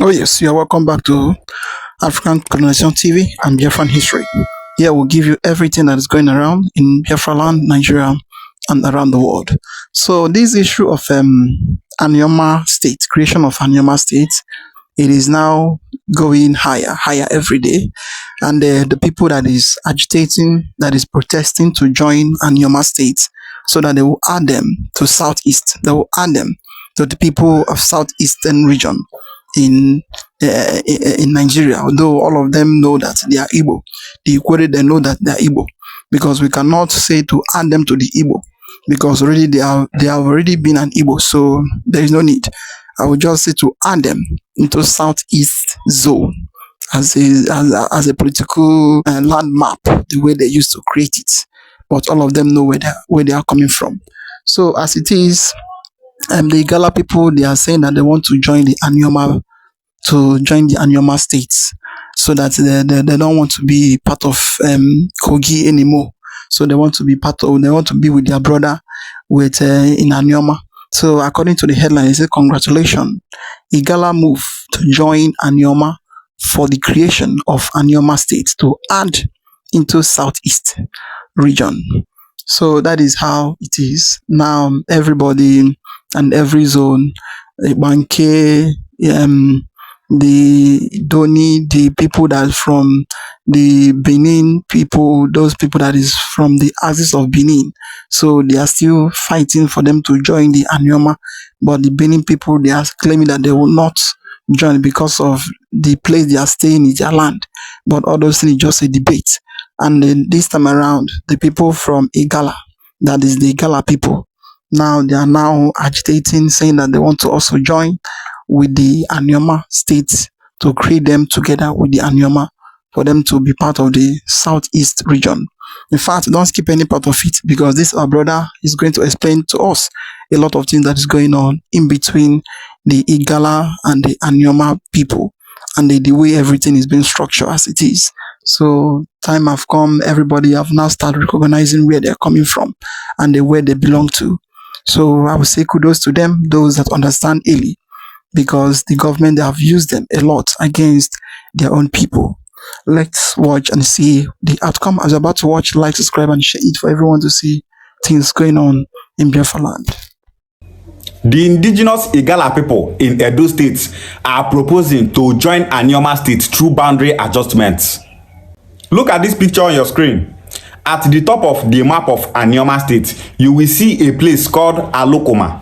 Oh yes, you are welcome back to African Colonization TV and Biafran history. Here we'll give you everything that is going around in Biafra land, Nigeria, and around the world. So this issue of Anioma State, creation of Anioma State, it is now going higher every day. And the people that is agitating, that is protesting to join Anyoma State, so that they will add them to Southeast. They will add them to the people of Southeastern region in Nigeria. Although all of them know that they are Igbo, the Ikwere, they know that they are Igbo, because we cannot say to add them to the Igbo, because already they have already been an Igbo, so there is no need. I would just say to add them into Southeast zone as a political land map, the way they used to create it. But all of them know where they are coming from. So as it is, the Igala people, they are saying that they want to join the Anioma states, so that they don't want to be part of Kogi anymore. So they want to be with their brother in Anyoma. So according to the headline, it says, congratulations, Igala move to join Anyoma for the creation of Anyoma State to add into Southeast region. So that is how it is. Now everybody and every zone, Banke, the Doni, the people that from the Benin people, those people that is from the axis of Benin. So they are still fighting for them to join the Anyoma, but the Benin people, they are claiming that they will not join because of the place they are staying is their land. But all those things is just a debate. And then this time around, the people from Igala, that is the Igala people, now they are now agitating, saying that they want to also join with the Anyoma State to create them together with the Anyoma for them to be part of the Southeast region. In fact, don't skip any part of it, because this our brother is going to explain to us a lot of things that is going on in between the Igala and the Anyoma people, and the way everything is being structured as it is. So time have come, everybody have now started recognizing where they're coming from and where they belong to. So I would say kudos to them, those that understand early, because the government, they have used them a lot against their own people. Let's watch and see the outcome. As you're about to watch, like, subscribe, and share it for everyone to see things going on in Biafra land. The indigenous Igala people in Edo State are proposing to join Anyoma State through boundary adjustments. Look at this picture on your screen. At the top of the map of Anyoma State, you will see a place called Alukoma.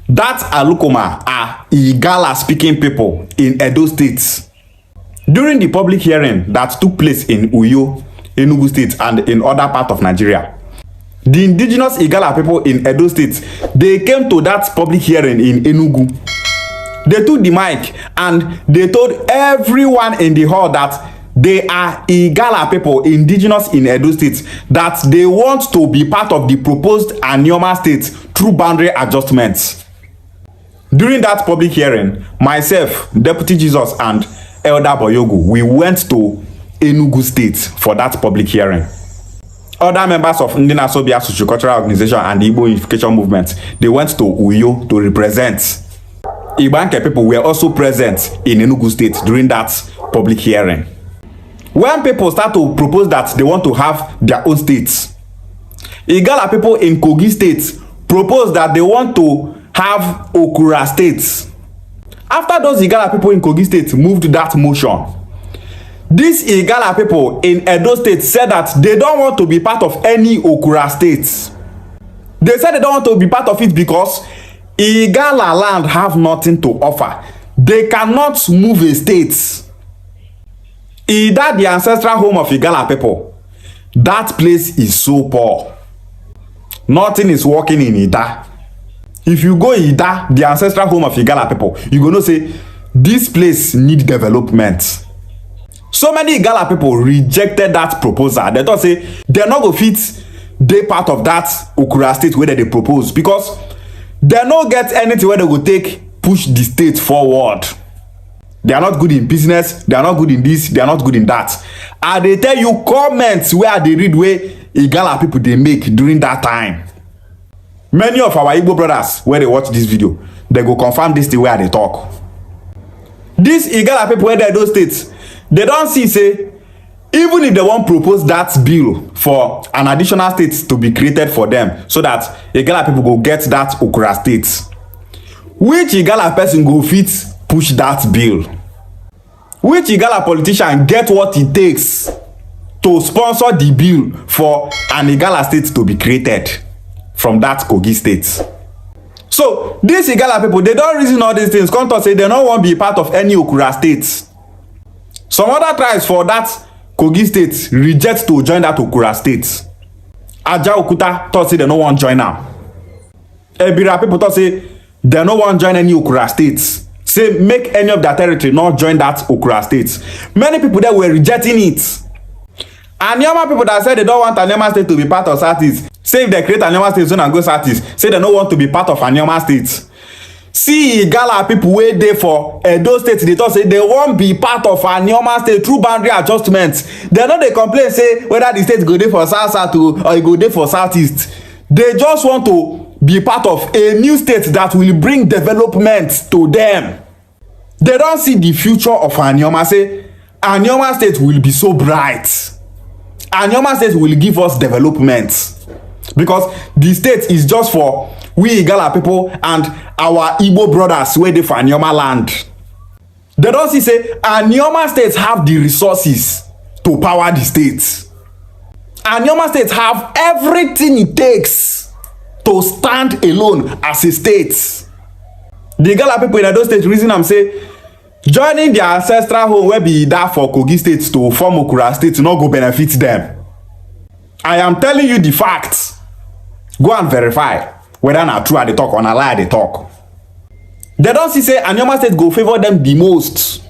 That Alukoma are Igala speaking people in Edo State. During the public hearing that took place in Uyo, Enugu State, and in other parts of Nigeria, the indigenous Igala people in Edo State, they came to that public hearing in Enugu. They took the mic and they told everyone in the hall that they are Igala people, indigenous in Edo State, that they want to be part of the proposed Anyoma State through boundary adjustments. During that public hearing, myself, Deputy Jesus, and Elder Boyogu, we went to Enugu State for that public hearing. Other members of Ndina Sobia Sociocultural Organization and the Igbo Unification Movement, they went to Uyo to represent. Ibanke people were also present in Enugu State during that public hearing. When people start to propose that they want to have their own states, Igala people in Kogi State propose that they want to have Okura states. After those Igala people in Kogi State moved that motion, these Igala people in Edo State said that they don't want to be part of any Okura states. They said they don't want to be part of it because Igala land have nothing to offer. They cannot move a state. Ida, the ancestral home of Igala people, that place is so poor. Nothing is working in Ida. If you go Ida, the ancestral home of Igala people, you're going to say, this place need development. So many Igala people rejected that proposal. They thought, say, they're not going to fit they part of that Okura state where they propose, because they don't get anything where they will push the state forward. They are not good in business, they are not good in this, they are not good in that. And they tell you comments where they read where Igala people they make during that time. Many of our Igbo brothers, when they watch this video, they go confirm this the way they talk. These Igala people wey dey those states, they don see say even if they wan propose that bill for an additional state to be created for them so that Igala people go get that Okura state, which Igala person go fit push that bill? Which Igala politician get what it takes to sponsor the bill for an Igala state to be created from that Kogi state? So these Igala people, they don reason all these things, come talk say they no wan be part of any Okura state. Some other tribes for that Kogi state reject to join that Okura state. Ajaokuta talk say they no wan join am. Ebira people talk say they no wan join any Okura states. Say make any of their territory not join that Okura state. Many people there were rejecting it. Anyoma people that said they don't want Anyoma state to be part of Southeast, say if they create Anyoma state zone and go Southeast, say they don't want to be part of Anyoma state. See Igala people wey dey for Edo state, they talk say they won't be part of Anyoma state through boundary adjustments. They no dey complain say whether the state go dey for South or e go dey for Southeast. They just want to be part of a new state that will bring development to them. They don see the future of Anyoma, say Anyoma state will be so bright. Anyoma state will give us development, because the state is just for we Igala people and our Igbo brothers wey dey for Anyoma land. They don see say Anyoma state have the resources to power the state. Anyoma state have everything it takes to stand alone as a state. The Igala people in those states reason am say joining their ancestral home wey be that for Kogi state to form Okura state no go benefit them. I am telling you the facts. Go and verify whether na true I dey talk or na lie I dey talk. They don see say Anyoma state go favour them the most.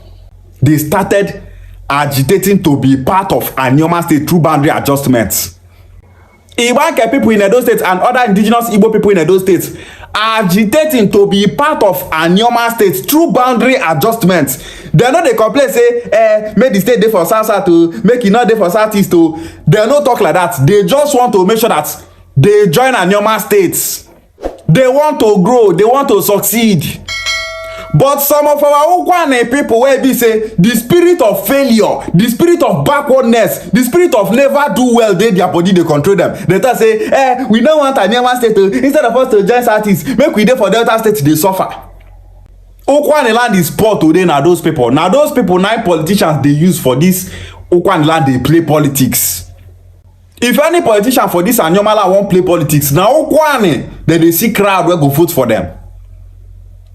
They started agitating to be part of Anyoma state through boundary adjustments. Iwanke people in Edo State and other indigenous Igbo people in Edo State agitating to be part of Anyoma state through boundary adjustments. They no dey complain say make the state dey for South to make e no dey for Southeast to. They no talk like that. They just want to make sure that they join Anyoma states. They want to grow, they want to succeed. But some of our Ukwane people wey be say the spirit of failure, the spirit of backwardness, the spirit of never do well dey their body dey control them. They tell say we no want Anyoma state to, instead of us to join Southeast, make we dey for Delta state dey suffer. Ukwane land is poor today na those people. Na those people na politicians dey use for this Ukwane land dey play politics. If any politician for this Anyoma land wan play politics, na Ukwane dem dey see crowd wey go vote for them.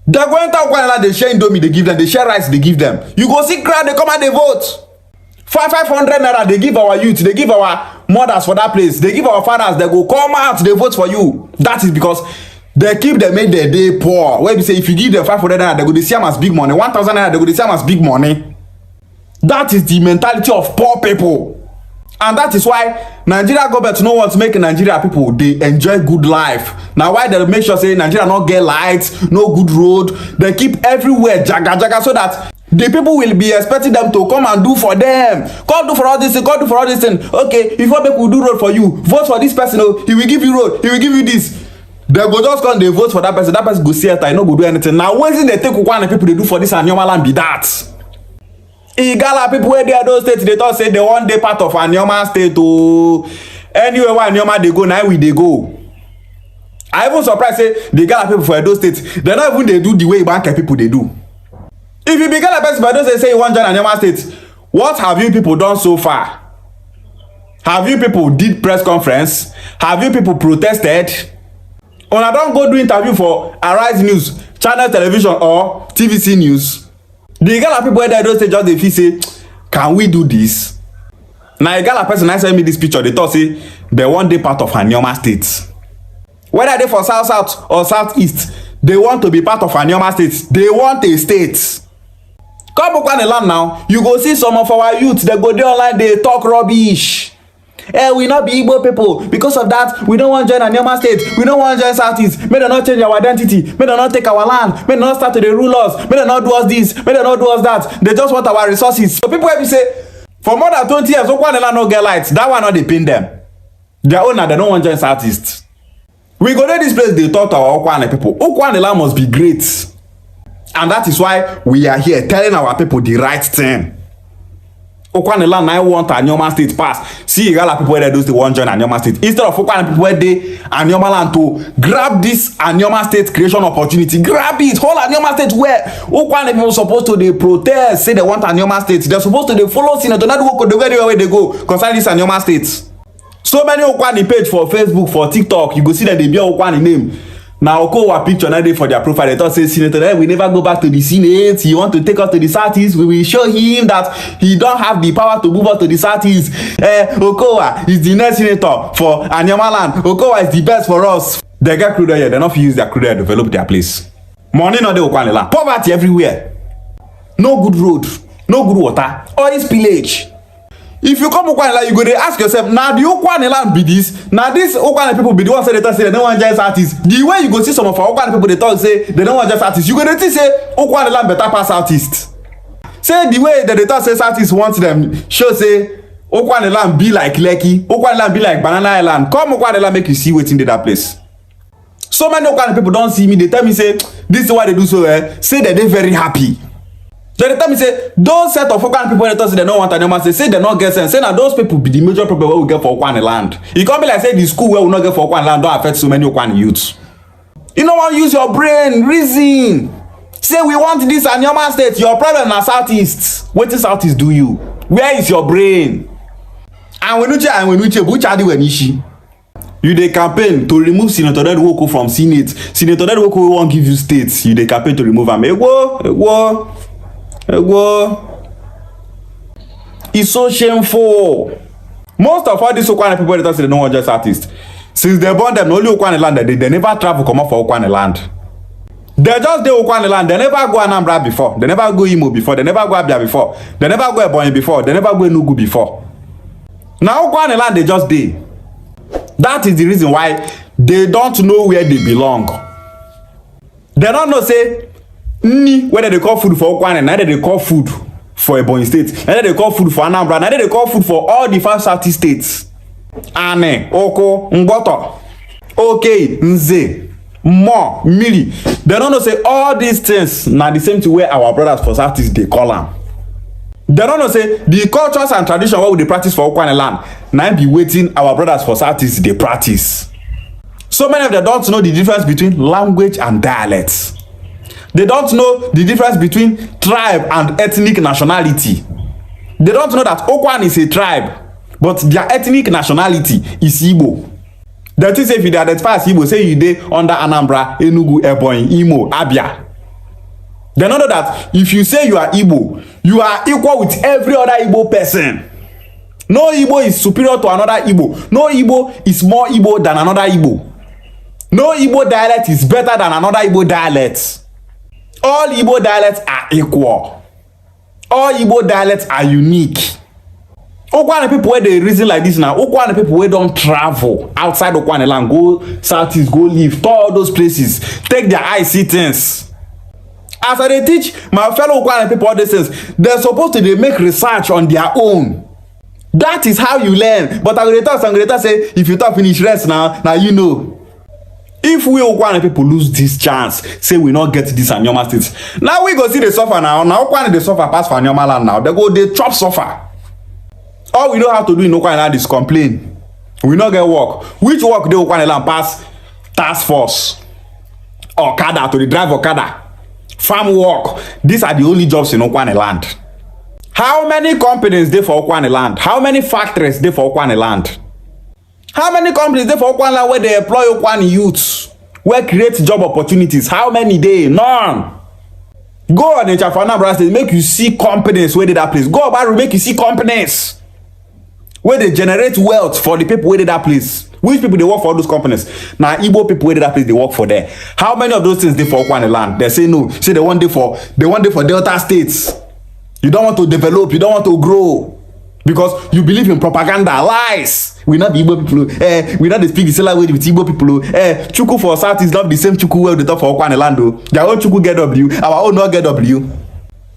They go enter Ukwane land, they share indomie, they give them, they share rice, they give them. You go see crowd, they come and they vote. 500 naira they give our youth, they give our mothers for that place, they give our fathers, they go come out, they vote for you. That is because they keep them make their day poor. Where we say if you give them 500 naira, they go they see them as big money. 1,000 naira, they go they see them as big money. That is the mentality of poor people. And that is why Nigeria government no want to make Nigeria people they enjoy good life. Now why they make sure say Nigeria not get lights, no good road, they keep everywhere jaga jaga so that the people will be expecting them to come and do for them. Come do for all this thing, come do for all this thing. Okay, before people do road for you, vote for this person, oh, he will give you road, he will give you this. They go just come, they vote for that person go see it, I no go do anything. Now when they take Ukwane people they do for this Anyoma land be that. Igala people wey dey those states they talk say they wan dey part of Anyoma state to anywhere where Anyoma dey go na we dey go. I even surprised say the Igala people for Edo state they no even dey do the way Ibanke people dey do. If you be Igala person for Edo state say you wan join Anyoma state, what have you people done so far? Have you people did press conference? Have you people protested? Una don go do interview for Arise News, Channel Television or TVC News? The Igala people wey dey those states just dey feel say can we do this? Na Igala person I send me this picture, they talk say they wan dey part of Anyoma state. Whether they for south or southeast, they want to be part of Anyoma state. They want a state. Come Ukwane land now, you go see some of our youth they go dey online dey talk rubbish. We not be Igbo people. Because of that, we don't want to join Anyoma state. We don't want to join Southeast. May they not change our identity. May they not take our land. May they not start to the rule us. May they not do us this. May they not do us that. They just want our resources. So people will say, for more than 20 years, Ukwane land no get lights. That one not dey pain them. Their owner, they don't want to join Southeast. We go to this place, they talk to our Ukwane people. Ukwane land must be great. And that is why we are here telling our people the right thing. Okwane land I want Anyoma State pass. See Igala people where they do the one join Anyoma State. Instead of Okwane people where they Anyoma land to grab this Anyoma State creation opportunity. Grab it. Whole Anyoma State where Okwane people supposed to they protest, say they want Anyoma State. They're supposed to they follow Senator not work the way they go concerning this Anyoma State. So many Okwane page for Facebook, for TikTok, you go see that they be Okwane name. Now Okowa picture now for their profile. They thought say Senator, we never go back to the Senate. He want to take us to the Southeast. We will show him that he don't have the power to move us to the Southeast. Okowa is the next senator for Anyoma land. Okowa is the best for us. They get crude here. They not use their crude to develop their place. Money not the Okwane land. Poverty everywhere. No good road. No good water. Oil spillage. If you come Okwane land, you go to ask yourself, now the Okwane land be this? Now this Okwane people be the ones say they don't want just artists. The way you go see some of our Okwane people they talk say they don't want just artists. You go to say Okwane land better pass artists. Say the way that they talk say artists want them show say Okwane land be like Lekki, Okwane land be like Banana Island. Come Okwane land make you see what's in that place. So many Okwane people don't see me. They tell me say this is why they do so. Say that they're very happy. So they tell me say those set of Okwane people that say they don't want Anyoma State, say they not get sense. Say now those people be the major problem where we get for Okwane land. It can't be like say the school where we not get for Okwane land don't affect so many Okwane youths. You know what? Use your brain, reason. Say we want this Anyoma State. Your problem na Southeast. What is Southeast do you? Where is your brain? And when you you dey campaign to remove Senator Edwoko from Senate. Senator Edwoko won't give you states. You dey campaign to remove him. It's so shameful. Most of all these Okwane people that say they don't want just artists. Since they born them, only Okwane land, they never travel come up for Okwane land. They just do Okwane land. They never go Anambra before. They never go Imo before. They never go Abia before. They never go Ebonyi before. They never go Enugu before. Now Okwane land they just dey. That is the reason why they don't know where they belong. They don't know say whether they call food for Okwane, neither they call food for Ebonyi State, neither they call food for Anambra, neither they call food for all the 5 Southeast states. Ane, Oko, Ngoto, Okay, Nze, Mo, Mili. They don't know say all these things now the same thing where our brothers for Southeast they call them. They don't know say the cultures and tradition what we they practice for Okwane land now be waiting our brothers for Southeast they practice. So many of them don't know the difference between language and dialects. They don't know the difference between tribe and ethnic nationality. They don't know that Okwane is a tribe, but their ethnic nationality is Igbo. That is if you identify as Igbo, say you dey under Anambra, Enugu, Ebonyi, Imo, Abia. They don't know that if you say you are Igbo, you are equal with every other Igbo person. No Igbo is superior to another Igbo. No Igbo is more Igbo than another Igbo. No Igbo dialect is better than another Igbo dialect. All Igbo dialects are equal. All Igbo dialects are unique. Okwane people where they reason like this now. Okwane people where don't travel outside Okwane land, go Southeast, go live, to all those places, take their eye see things. As I teach my fellow Okwane people all these things, they're supposed to they make research on their own. That is how you learn. But I'm going to say, if you talk finish rest now you know. If we Okwane people lose this chance, say we not get this Anyoma State. Now we go see the suffer now. Now Okwane they suffer pass for Anyoma land now. They chop suffer. All we know how to do in Okwane land is complain. We not get work. Which work they Okwane land pass? Task force. Okada to the drive Okada. Farm work. These are the only jobs in Okwane land. How many companies they for Okwane land? How many factories they for Okwane land? How many companies they for Okwane land where they employ Okwane youths, where create job opportunities? How many they? None. Go on in Anambra State, make you see companies where they that place. Go about make you see companies where they generate wealth for the people where they that place. Which people they work for those companies? Now Igbo people where they that place they work for there. How many of those things they for Okwane land? They say no. Say they want they for Delta states. You don't want to develop. You don't want to grow. Because you believe in propaganda, lies. We not the Igbo people. We not the speak the same way with Igbo people. Chuku for South is not the same Chuku where they talk for Okwane land. Their own Chuku get W, our own not get W.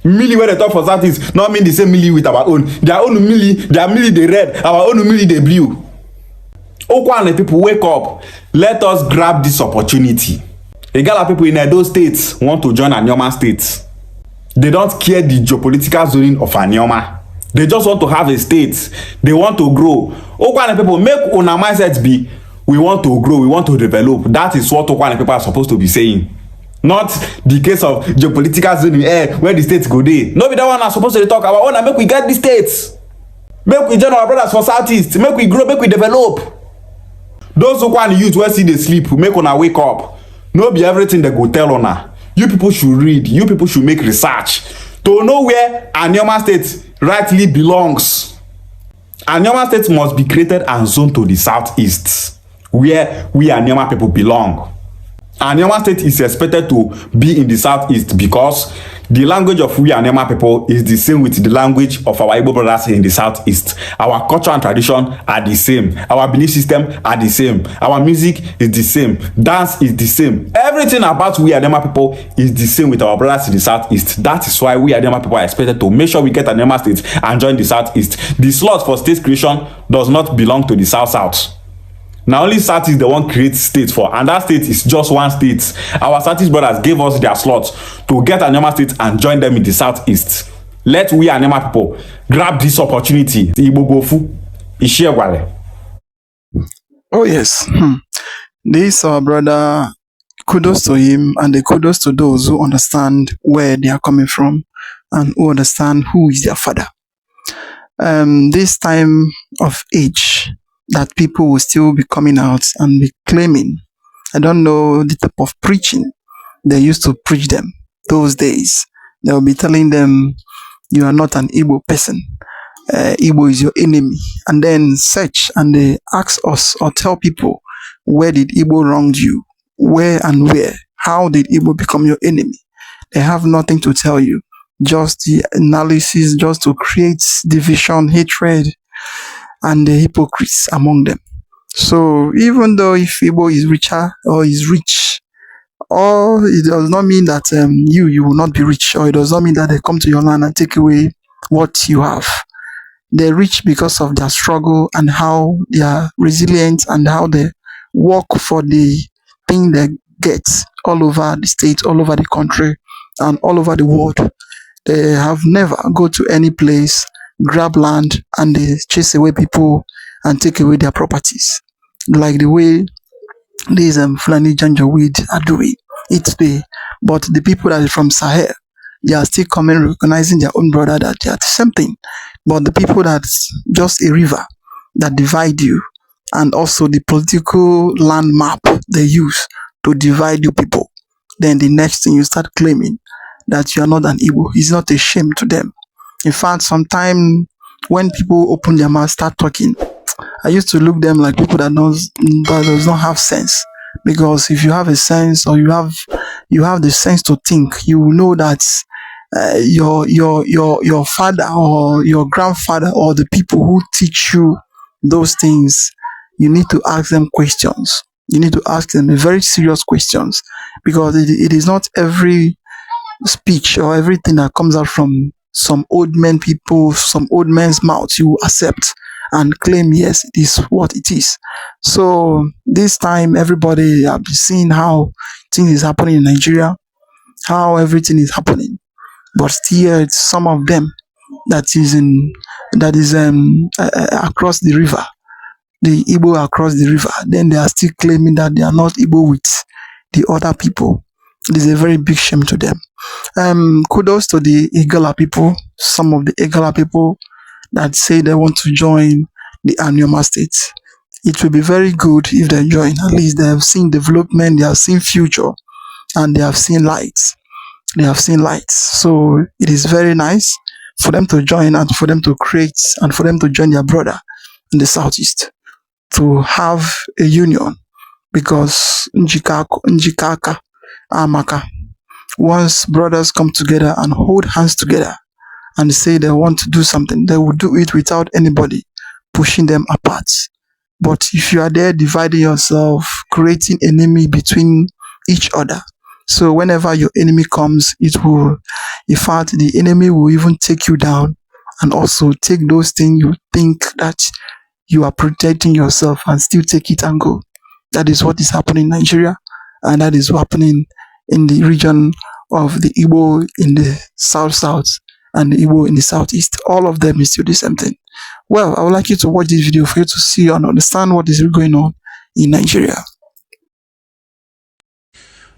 Milli where they talk for South is not mean the same milli with our own. Their own milli, their milli they red, our own milli they blue. Okwane people wake up. Let us grab this opportunity. Igala people in Edo State want to join Anioma State. They don't care the geopolitical zoning of Anyoma. They just want to have a state. They want to grow. Okwane people, make una mindset be, we want to grow, we want to develop. That is what Okwane people are supposed to be saying. Not the case of geopolitical zoning, where the states go there. No be that one are supposed to talk about. Oh, make we get the states. Make we join our brothers for Southeast. Make we grow, make we develop. Those Okwane youth wey see dey sleep, make una wake up. No be everything they go tell una. You people should read. You people should make research to know where Anioma State rightly belongs. Anioma State must be created and zoned to the southeast, where we Anioma people belong. Anioma State is expected to be in the southeast because the language of we Anioma people is the same with the language of our Igbo brothers in the southeast. Our culture and tradition are the same. Our belief system are the same. Our music is the same. Dance is the same. Everything about we Anioma people is the same with our brothers in the southeast. That is why we Anioma people are expected to make sure we get Anioma State and join the southeast. The slot for state creation does not belong to the south-south. Now only Southeast they want create state for, and that state is just one state. Our Southeast brothers gave us their slots to get Anioma State and join them in the southeast. Let we Anioma people grab this opportunity. Igbo gofu, Ishiewale. Oh yes, this our brother. Kudos to him, and the kudos to those who understand where they are coming from and who understand who is their father. This time of age that people will still be coming out and be claiming. I don't know the type of preaching they used to preach them those days. They will be telling them, you are not an Igbo person. Igbo is your enemy. And then search and they ask us or tell people, where did Igbo wronged you? Where and where? How did Igbo become your enemy? They have nothing to tell you. Just the analysis, just to create division, hatred, and the hypocrites among them. So even though if Igbo is richer or is rich, or it does not mean that you will not be rich, or it does not mean that they come to your land and take away what you have. They're rich because of their struggle and how they are resilient and how they work for the thing they get all over the state, all over the country, and all over the world. They have never go to any place, grab land, and they chase away people and take away their properties, like the way these Fulani Janjaweed are doing it today. But the people that are from Sahel, they are still coming, recognizing their own brother that they are the same thing. But the people that's just a river that divide you, and also the political land map they use to divide you people, then the next thing you start claiming that you are not an Igbo is not a shame to them. In fact, sometimes when people open their mouth, start talking, I used to look them like people that does not have sense. Because if you have a sense, or you have the sense to think, you will know that your father or your grandfather or the people who teach you those things, you need to ask them questions. You need to ask them very serious questions, because it is not every speech or everything that comes out from some old men people, some old men's mouth, you accept and claim, yes, it is what it is. So this time, everybody have been seeing how things is happening in Nigeria, how everything is happening. But still, it's some of them that is across the river, the Igbo across the river. Then they are still claiming that they are not Igbo with the other people. It is a very big shame to them. Kudos to the Igala people, some of the Igala people that say they want to join the Anioma State. It will be very good if they join. At least they have seen development, they have seen future, and they have seen lights. They have seen lights. So it is very nice for them to join and for them to create and for them to join their brother in the southeast to have a union, because Njikaka Amaka. Once brothers come together and hold hands together and say they want to do something, they will do it without anybody pushing them apart. But if you are there dividing yourself, creating enemy between each other, so whenever your enemy comes, it will, in fact, the enemy will even take you down and also take those things you think that you are protecting yourself and still take it and go. That is what is happening in Nigeria. and that is happening in the region of the Igbo in the south and the Igbo in the southeast. All of them is still the same thing. Well, I would like you to watch this video for you to see and understand what is going on in Nigeria.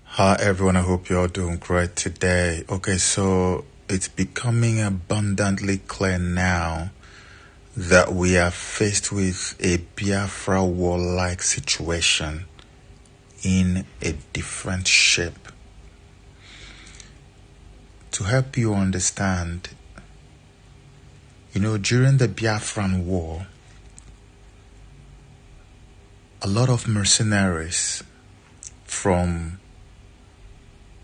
Hi everyone, I hope you're all doing great today. Okay, so it's becoming abundantly clear now that we are faced with a Biafra war-like situation in a different shape. To help you understand, during the Biafran war, a lot of mercenaries from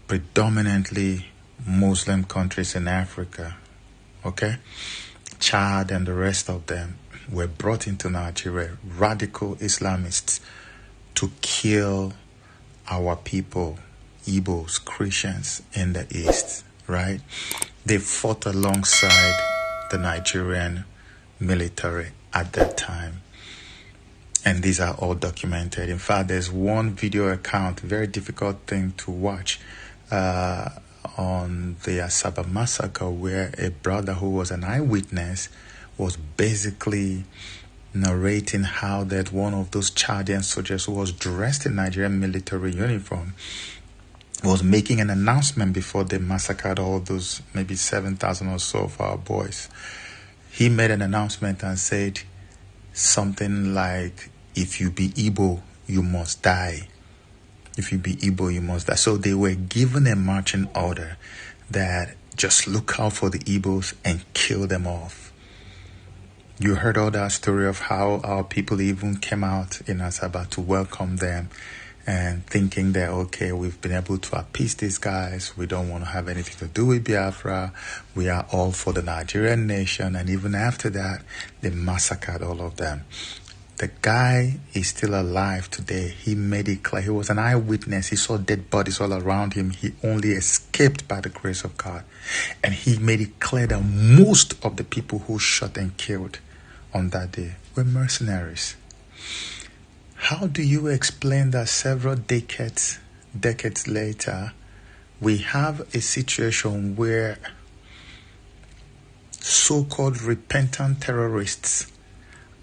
predominantly Muslim countries in Africa, Chad and the rest of them, were brought into Nigeria, radical Islamists, to kill our people, Igbos, Christians in the East, right? They fought alongside the Nigerian military at that time. And these are all documented. In fact, there's one video account, very difficult thing to watch, on the Asaba massacre, where a brother who was an eyewitness was basically narrating how that one of those Chadian soldiers who was dressed in Nigerian military uniform was making an announcement before they massacred all those maybe 7,000 or so of our boys. He made an announcement and said something like, if you be Igbo, you must die. If you be Igbo, you must die. So they were given a marching order that just look out for the Igbos and kill them off. You heard all that story of how our people even came out in Asaba to welcome them, and thinking that, okay, we've been able to appease these guys. We don't want to have anything to do with Biafra. We are all for the Nigerian nation. And even after that, they massacred all of them. The guy is still alive today. He made it clear. He was an eyewitness. He saw dead bodies all around him. He only escaped by the grace of God. And he made it clear that most of the people who shot and killed on that day were mercenaries. How do you explain that several decades later, we have a situation where so-called repentant terrorists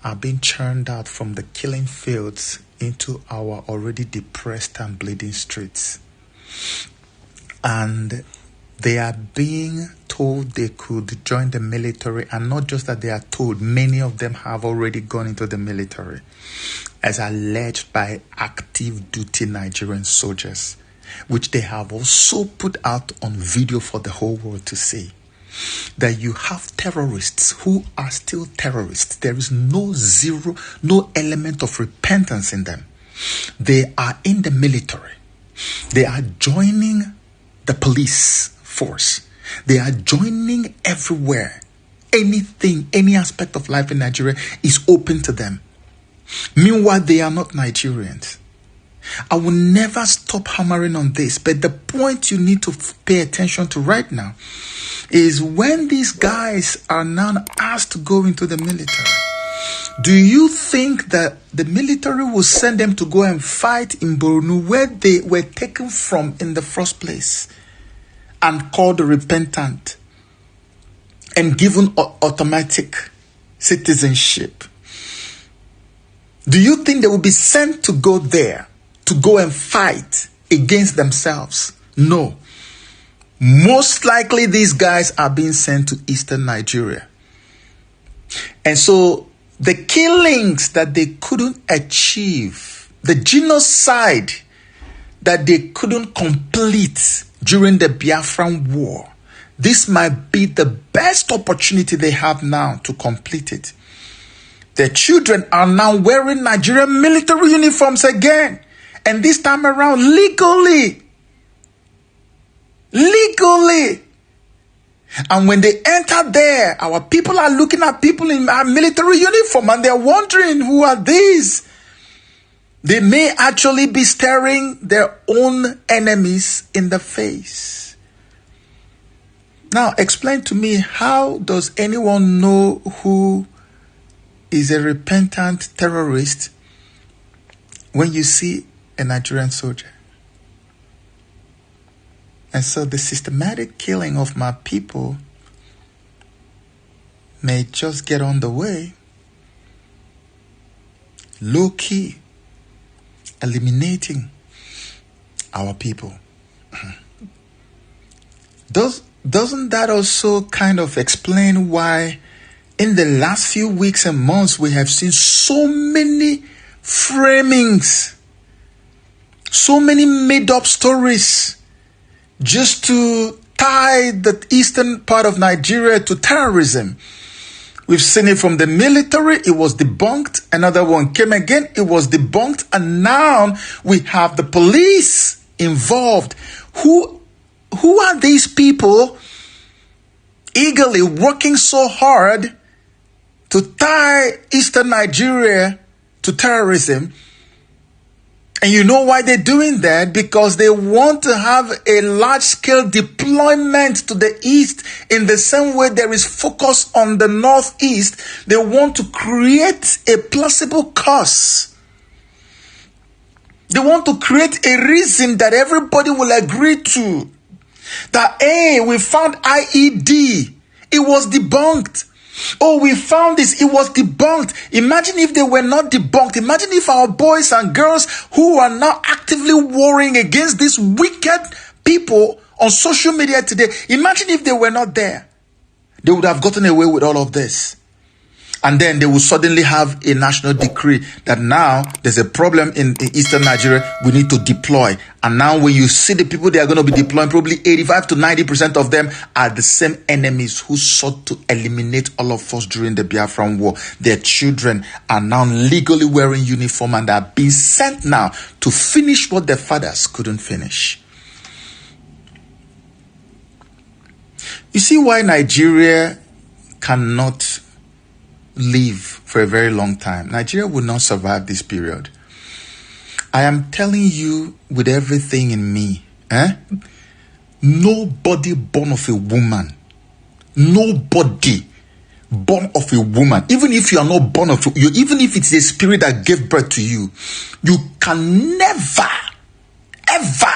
are being churned out from the killing fields into our already depressed and bleeding streets? And they are being told they could join the military, and not just that they are told, many of them have already gone into the military, as alleged by active duty Nigerian soldiers, which they have also put out on video for the whole world to see. That you have terrorists who are still terrorists. There is no element of repentance in them. They are in the military. They are joining the police force. They are joining everywhere. Anything, any aspect of life in Nigeria is open to them. Meanwhile, they are not Nigerians. I will never stop hammering on this, but the point you need to pay attention to right now is when these guys are now asked to go into the military, do you think that the military will send them to go and fight in Borno, where they were taken from in the first place and called repentant and given automatic citizenship? Do you think they will be sent to go there to go and fight against themselves? No. Most likely these guys are being sent to eastern Nigeria. And so the killings that they couldn't achieve, the genocide that they couldn't complete during the Biafran war, this might be the best opportunity they have now to complete it. Their children are now wearing Nigerian military uniforms again. And this time around, legally. And when they enter there, our people are looking at people in our military uniform and they're wondering, who are these? They may actually be staring their own enemies in the face. Now, explain to me, how does anyone know who is a repentant terrorist when you see a Nigerian soldier? And so the systematic killing of my people may just get on the way, low-key, eliminating our people. Doesn't that also kind of explain why in the last few weeks and months we have seen so many framings, so many made-up stories just to tie the eastern part of Nigeria to terrorism? We've seen it from the military, it was debunked. Another one came again, it was debunked. And now we have the police involved. Who are these people eagerly working so hard to tie eastern Nigeria to terrorism? And you know why they're doing that? Because they want to have a large-scale deployment to the east in the same way there is focus on the northeast. They want to create a plausible cause. They want to create a reason that everybody will agree to. That, hey, we found IED. It was debunked. Oh, we found this. It was debunked. Imagine if they were not debunked. Imagine if our boys and girls who are now actively warring against these wicked people on social media today, imagine if they were not there. They would have gotten away with all of this. And then they will suddenly have a national decree that now there's a problem in eastern Nigeria, we need to deploy. And now when you see the people they are going to be deploying, probably 85 to 90% of them are the same enemies who sought to eliminate all of us during the Biafran war. Their children are now legally wearing uniform and are being sent now to finish what their fathers couldn't finish. You see why Nigeria cannot live for a very long time. Nigeria will not survive this period. I am telling you with everything in me, nobody born of a woman, nobody born of a woman, even if you are not born of you, even if it's a spirit that gave birth to you, you can never, ever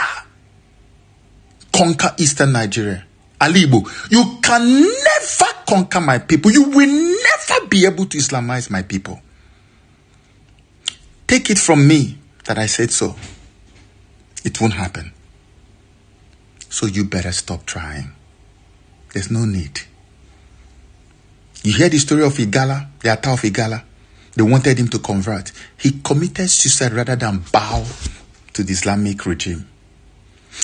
conquer eastern Nigeria. Alibo, you can never conquer my people. You will never be able to Islamize my people. Take it from me that I said so. It won't happen. So you better stop trying. There's no need. You hear the story of Igala, the attack of Igala. They wanted him to convert. He committed suicide rather than bow to the Islamic regime.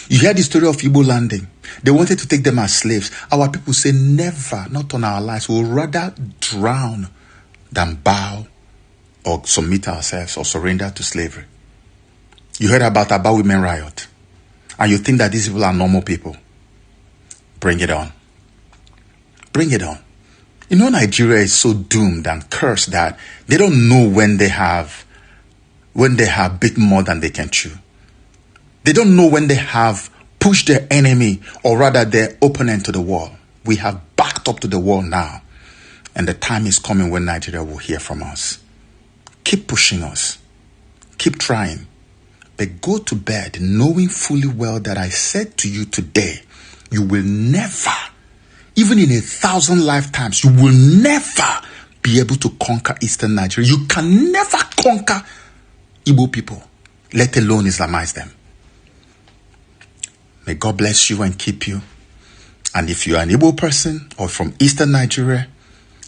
You hear the story of Igbo landing. They wanted to take them as slaves. Our people say never, not on our lives. We'll rather drown than bow or submit ourselves or surrender to slavery. You heard about Aba women riot. And you think that these people are normal people. Bring it on. Bring it on. You know, Nigeria is so doomed and cursed that they don't know when they have bit more than they can chew. They don't know when they have pushed their enemy, or rather their opponent, to the wall. We have backed up to the wall now. And the time is coming when Nigeria will hear from us. Keep pushing us. Keep trying. But go to bed knowing fully well that I said to you today, you will never, even in 1,000 lifetimes, you will never be able to conquer eastern Nigeria. You can never conquer Igbo people, let alone Islamize them. May God bless you and keep you. And if you are an Igbo person or from eastern Nigeria,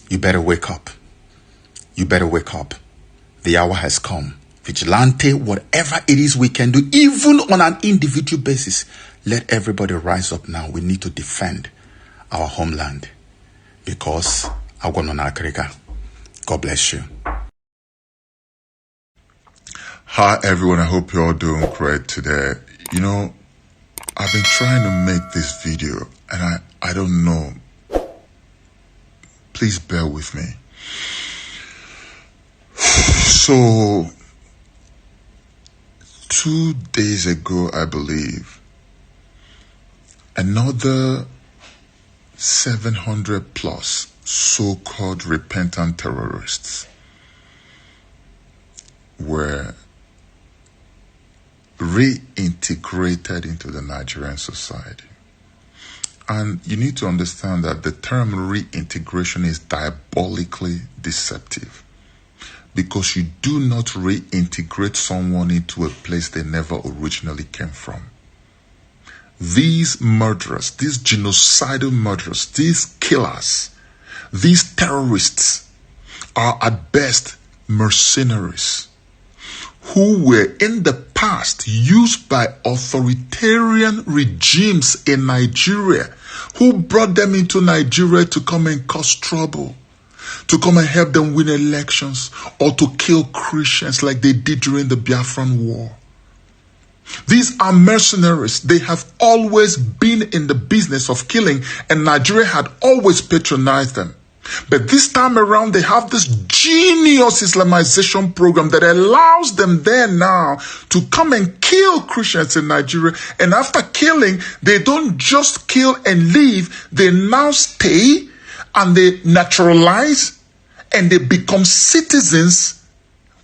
you better wake up. You better wake up. The hour has come. Vigilante, whatever it is we can do, even on an individual basis, let everybody rise up now. We need to defend our homeland because God bless you. Hi everyone, I hope you're all doing great today. You know, I've been trying to make this video and I don't know. Please bear with me. So, 2 days ago, I believe, another 700 plus so-called repentant terrorists were reintegrated into the Nigerian society. And you need to understand that the term reintegration is diabolically deceptive, because you do not reintegrate someone into a place they never originally came from. These murderers, these genocidal murderers, these killers, these terrorists are at best mercenaries who were in the past used by authoritarian regimes in Nigeria, who brought them into Nigeria to come and cause trouble, to come and help them win elections, or to kill Christians like they did during the Biafran War. These are mercenaries. They have always been in the business of killing, and Nigeria had always patronized them. But this time around, they have this genius Islamization program that allows them there now to come and kill Christians in Nigeria. And after killing, they don't just kill and leave. They now stay and they naturalize and they become citizens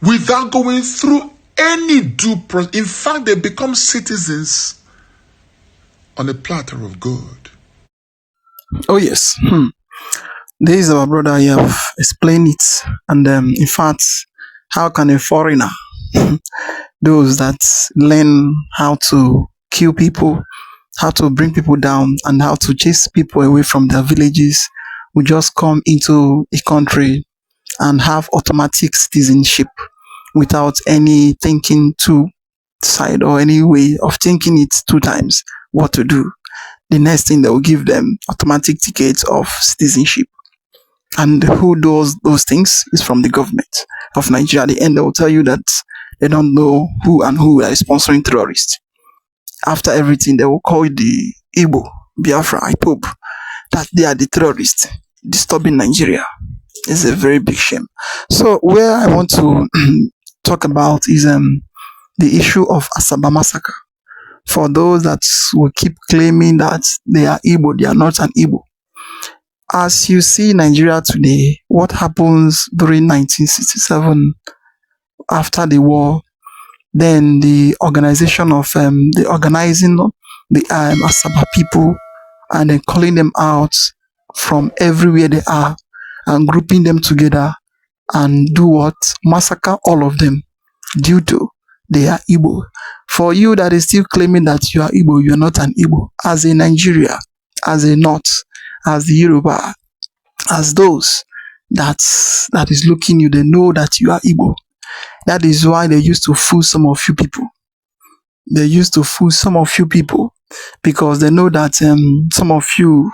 without going through any due process. In fact, they become citizens on a platter of gold. Oh yes. This is our brother. You have explained it, and in fact, how can a foreigner, those that learn how to kill people, how to bring people down, and how to chase people away from their villages, will just come into a country and have automatic citizenship without any thinking two side or any way of thinking it two times what to do? The next thing, they will give them automatic tickets of citizenship. And who does those things is from the government of Nigeria. At the end, they will tell you that they don't know who and who are sponsoring terrorists. After everything, they will call the Igbo, Biafra, IPOB, that they are the terrorists disturbing Nigeria. It's a very big shame. So where I want to talk about is the issue of Asaba massacre. For those that will keep claiming that they are Igbo, they are not an Igbo. As you see Nigeria today, what happens during 1967 after the war, then the organization of the organizing the Asaba people and then calling them out from everywhere they are and grouping them together and do what? Massacre all of them due to they are Igbo. For you that is still claiming that you are Igbo, you are not an Igbo. As a Nigeria, as a North, as the Yoruba, as those that is looking you, they know that you are Igbo. That is why they used to fool some of you people. They used to fool some of you people because they know that some of you,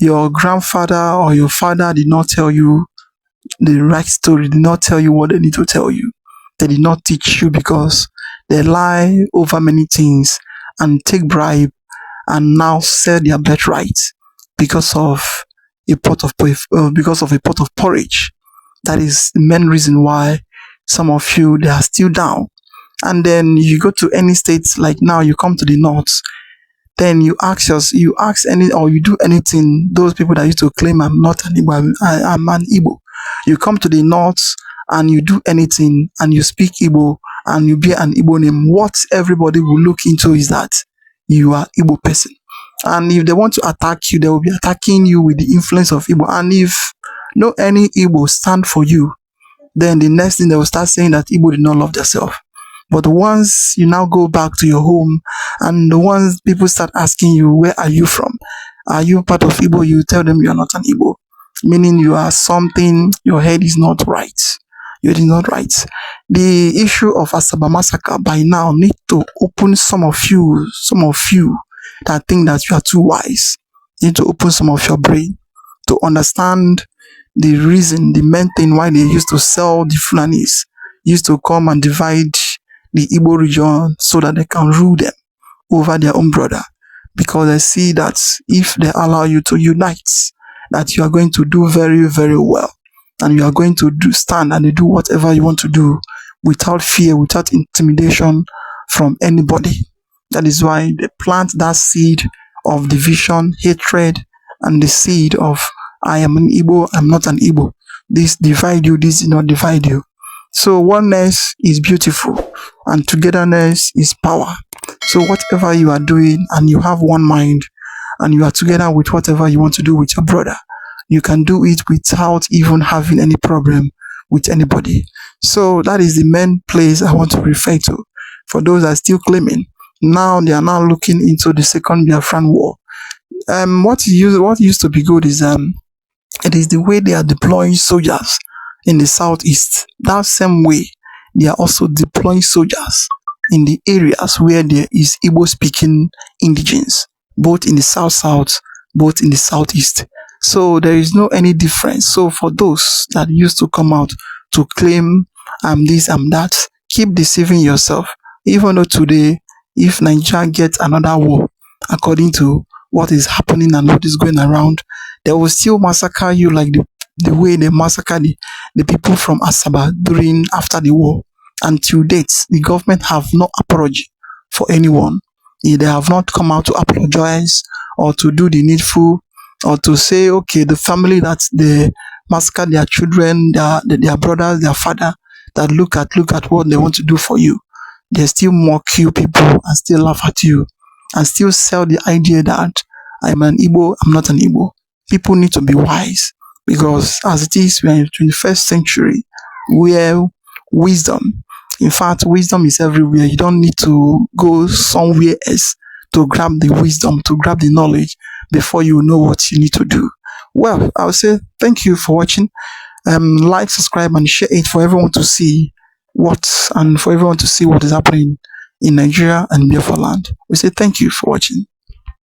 your grandfather or your father did not tell you the right story, did not tell you what they need to tell you. They did not teach you because they lie over many things and take bribe and now sell their birthright because of a pot of porridge. That is the main reason why some of you, they are still down. And then you go to any states, like now you come to the north, then you ask any, or you do anything, those people that used to claim I'm not an Igbo, I'm an Igbo. You come to the north and you do anything and you speak Igbo and you be an Igbo name, what everybody will look into is that you are Igbo person. And if they want to attack you, they will be attacking you with the influence of Igbo. And if no any Igbo stand for you, then the next thing they will start saying that Igbo did not love themselves. But once you now go back to your home and once people start asking you, where are you from? Are you part of Igbo? You tell them you are not an Igbo, meaning you are something, your head is not right. You did not right. The issue of Asaba massacre by now need to open some of you that think that you are too wise. You need to open some of your brain to understand the reason, the main thing why they used to sell the Fulanis, used to come and divide the Igbo region so that they can rule them over their own brother. Because they see that if they allow you to unite, that you are going to do very, very well. And you are going to stand and do whatever you want to do without fear, without intimidation from anybody. That is why they plant that seed of division, hatred, and the seed of I am an Igbo, I'm not an Igbo. This divide you, this did not divide you. So oneness is beautiful and togetherness is power. So whatever you are doing and you have one mind and you are together with whatever you want to do with your brother, you can do it without even having any problem with anybody. So that is the main place I want to refer to. For those that are still claiming, now they are now looking into the second Biafran war. What used to be good is it is the way they are deploying soldiers in the southeast. That same way, they are also deploying soldiers in the areas where there is Igbo speaking indigenes, both in the south, both in the southeast. So there is no any difference. So for those that used to come out to claim I'm this, I'm that, keep deceiving yourself. Even though today, if Nigeria gets another war, according to what is happening and what is going around, they will still massacre you like the way they massacred the people from Asaba during after the war. Until date, the government have no apology for anyone. They have not come out to apologize or to do the needful or to say, okay, the family that they massacred their children, their brothers, their father, that look at what they want to do for you. They still mock you people and still laugh at you and still sell the idea that I'm an Igbo, I'm not an Igbo. People need to be wise because as it is, we are in the 21st century where wisdom, in fact, wisdom is everywhere. You don't need to go somewhere else to grab the wisdom, to grab the knowledge before you know what you need to do. Well, I would say thank you for watching. Like, subscribe, and share it for everyone to see what is happening in Nigeria and Biafra land. We say thank you for watching.